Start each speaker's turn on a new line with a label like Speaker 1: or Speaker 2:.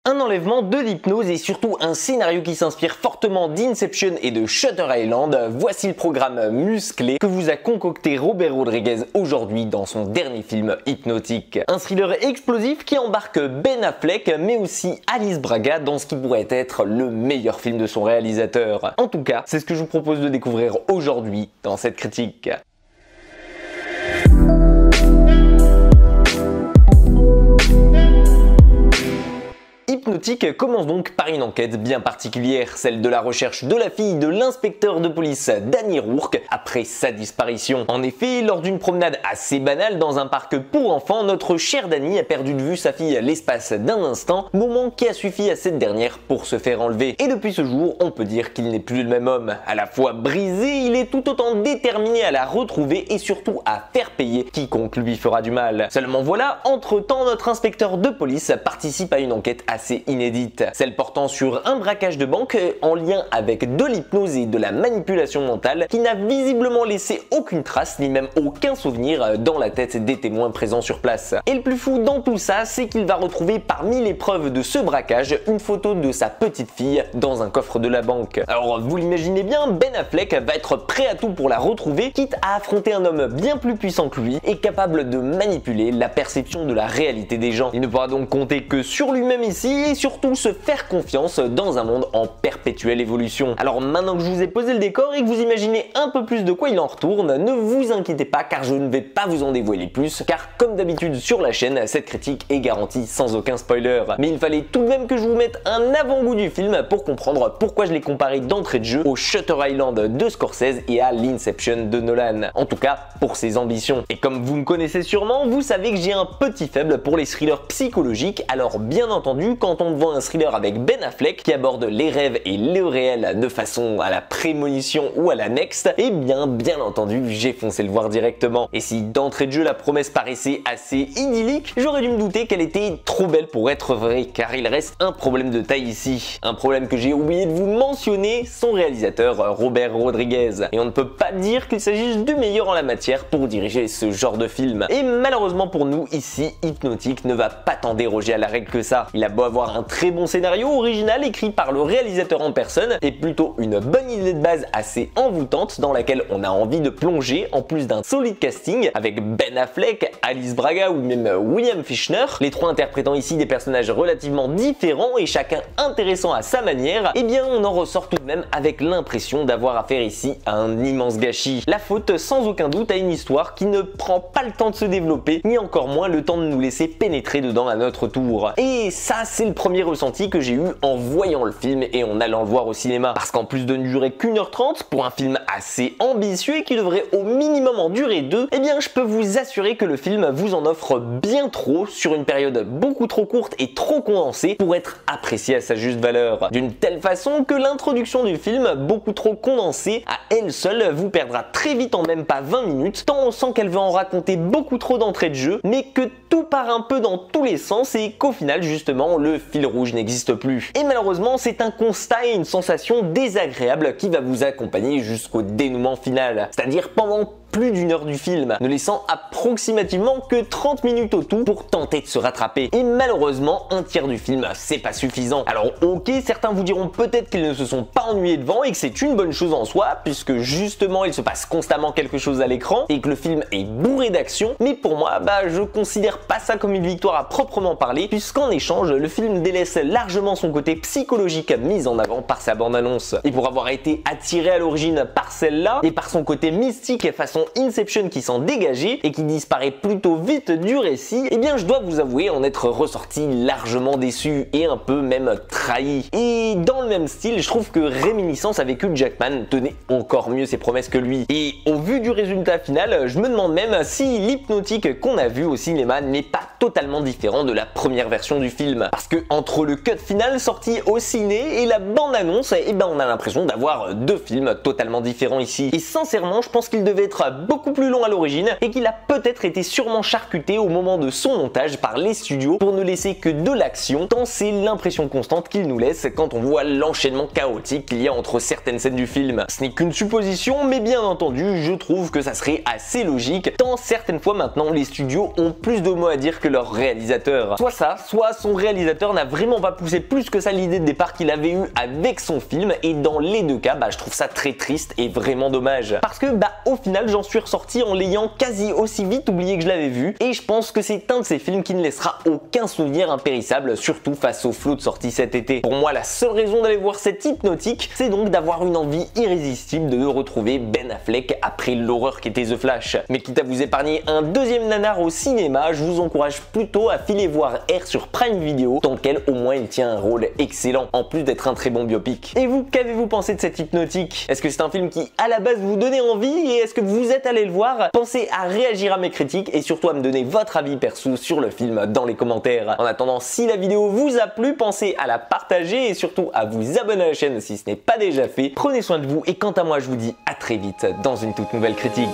Speaker 1: Un enlèvement, de l'hypnose et surtout un scénario qui s'inspire fortement d'Inception et de Shutter Island, voici le programme musclé que vous a concocté Robert Rodriguez aujourd'hui dans son dernier film Hypnotique. Un thriller explosif qui embarque Ben Affleck mais aussi Alice Braga dans ce qui pourrait être le meilleur film de son réalisateur. En tout cas, c'est ce que je vous propose de découvrir aujourd'hui dans cette critique. Hypnotique commence donc par une enquête bien particulière, celle de la recherche de la fille de l'inspecteur de police Danny Rourke après sa disparition. En effet, lors d'une promenade assez banale dans un parc pour enfants, notre cher Danny a perdu de vue sa fille l'espace d'un instant, moment qui a suffi à cette dernière pour se faire enlever. Et depuis ce jour, on peut dire qu'il n'est plus le même homme. À la fois brisé, il est tout autant déterminé à la retrouver et surtout à faire payer quiconque lui fera du mal. Seulement voilà, entre-temps, notre inspecteur de police participe à une enquête assez inédite, celle portant sur un braquage de banque en lien avec de l'hypnose et de la manipulation mentale qui n'a visiblement laissé aucune trace ni même aucun souvenir dans la tête des témoins présents sur place. Et le plus fou dans tout ça, c'est qu'il va retrouver parmi les preuves de ce braquage une photo de sa petite fille dans un coffre de la banque. Alors vous l'imaginez bien, Ben Affleck va être prêt à tout pour la retrouver, quitte à affronter un homme bien plus puissant que lui et capable de manipuler la perception de la réalité des gens. Il ne pourra donc compter que sur lui-même ici et surtout se faire confiance dans un monde en perpétuelle évolution. Alors maintenant que je vous ai posé le décor et que vous imaginez un peu plus de quoi il en retourne, ne vous inquiétez pas car je ne vais pas vous en dévoiler plus, car comme d'habitude sur la chaîne, cette critique est garantie sans aucun spoiler. Mais il fallait tout de même que je vous mette un avant-goût du film pour comprendre pourquoi je l'ai comparé d'entrée de jeu au Shutter Island de Scorsese et à l'Inception de Nolan. En tout cas, pour ses ambitions. Et comme vous me connaissez sûrement, vous savez que j'ai un petit faible pour les thrillers psychologiques, alors bien entendu, quand on voit un thriller avec Ben Affleck qui aborde les rêves et le réel de façon à la prémonition ou à la next, et bien entendu j'ai foncé le voir directement. Et si d'entrée de jeu la promesse paraissait assez idyllique, j'aurais dû me douter qu'elle était trop belle pour être vraie, car il reste un problème de taille ici. Un problème que j'ai oublié de vous mentionner, son réalisateur Robert Rodriguez. Et on ne peut pas dire qu'il s'agisse du meilleur en la matière pour diriger ce genre de film. Et malheureusement pour nous, ici, Hypnotique ne va pas tant déroger à la règle que ça. Il a beau avoir un très bon scénario original écrit par le réalisateur en personne et plutôt une bonne idée de base assez envoûtante dans laquelle on a envie de plonger en plus d'un solide casting avec Ben Affleck, Alice Braga ou même William Fichtner, les trois interprétant ici des personnages relativement différents et chacun intéressant à sa manière, et bien on en ressort tout de même avec l'impression d'avoir affaire ici à un immense gâchis. La faute sans aucun doute à une histoire qui ne prend pas le temps de se développer ni encore moins le temps de nous laisser pénétrer dedans à notre tour. Et ça c'est le premier ressenti que j'ai eu en voyant le film et en allant le voir au cinéma. Parce qu'en plus de ne durer qu'1h30 pour un film assez ambitieux et qui devrait au minimum en durer 2, eh bien je peux vous assurer que le film vous en offre bien trop sur une période beaucoup trop courte et trop condensée pour être apprécié à sa juste valeur. D'une telle façon que l'introduction du film, beaucoup trop condensée, à elle seule vous perdra très vite en même pas 20 minutes, tant on sent qu'elle veut en raconter beaucoup trop d'entrée de jeu, mais que tout part un peu dans tous les sens et qu'au final justement le fil rouge n'existe plus. Et malheureusement c'est un constat et une sensation désagréable qui va vous accompagner jusqu'au dénouement final, c'est-à-dire pendant plus d'une heure du film, ne laissant approximativement que 30 minutes au tout pour tenter de se rattraper. Et malheureusement, un tiers du film, c'est pas suffisant. Alors ok, certains vous diront peut-être qu'ils ne se sont pas ennuyés devant et que c'est une bonne chose en soi, puisque justement il se passe constamment quelque chose à l'écran et que le film est bourré d'action, mais pour moi, je considère pas ça comme une victoire à proprement parler, puisqu'en échange, le film délaisse largement son côté psychologique mis en avant par sa bande-annonce. Et pour avoir été attiré à l'origine par celle-là, et par son côté mystique et façon Inception qui s'en dégageait et qui disparaît plutôt vite du récit, eh bien je dois vous avouer en être ressorti largement déçu et un peu même trahi. Et dans le même style, je trouve que Réminiscence avec Hugh Jackman tenait encore mieux ses promesses que lui. Et au vu du résultat final, je me demande même si l'Hypnotique qu'on a vu au cinéma n'est pas totalement différent de la première version du film. Parce que entre le cut final sorti au ciné et la bande-annonce, eh ben on a l'impression d'avoir deux films totalement différents ici. Et sincèrement, je pense qu'il devait être sera beaucoup plus long à l'origine et qu'il a peut-être été sûrement charcuté au moment de son montage par les studios pour ne laisser que de l'action, tant c'est l'impression constante qu'il nous laisse quand on voit l'enchaînement chaotique qu'il y a entre certaines scènes du film. Ce n'est qu'une supposition, mais bien entendu, je trouve que ça serait assez logique, tant certaines fois maintenant les studios ont plus de mots à dire que leur réalisateur. Soit ça, soit son réalisateur n'a vraiment pas poussé plus que ça l'idée de départ qu'il avait eu avec son film, et dans les deux cas, je trouve ça très triste et vraiment dommage. Parce que au final, j'en suis ressorti en l'ayant quasi aussi vite oublié que je l'avais vu, et je pense que c'est un de ces films qui ne laissera aucun souvenir impérissable, surtout face au flot de sorties cet été. Pour moi, la seule raison d'aller voir cette Hypnotique, c'est donc d'avoir une envie irrésistible de retrouver Ben Affleck après l'horreur qu'était The Flash. Mais quitte à vous épargner un deuxième nanar au cinéma, je vous encourage plutôt à filer voir R sur Prime Video, dans lequel au moins il tient un rôle excellent, en plus d'être un très bon biopic. Et vous, qu'avez-vous pensé de cette Hypnotique? Est-ce que c'est un film qui, à la base, vous donnait envie, et est-ce que vous êtes allé le voir? Pensez à réagir à mes critiques et surtout à me donner votre avis perso sur le film dans les commentaires. En attendant, si la vidéo vous a plu, pensez à la partager et surtout à vous abonner à la chaîne si ce n'est pas déjà fait. Prenez soin de vous et quant à moi, je vous dis à très vite dans une toute nouvelle critique.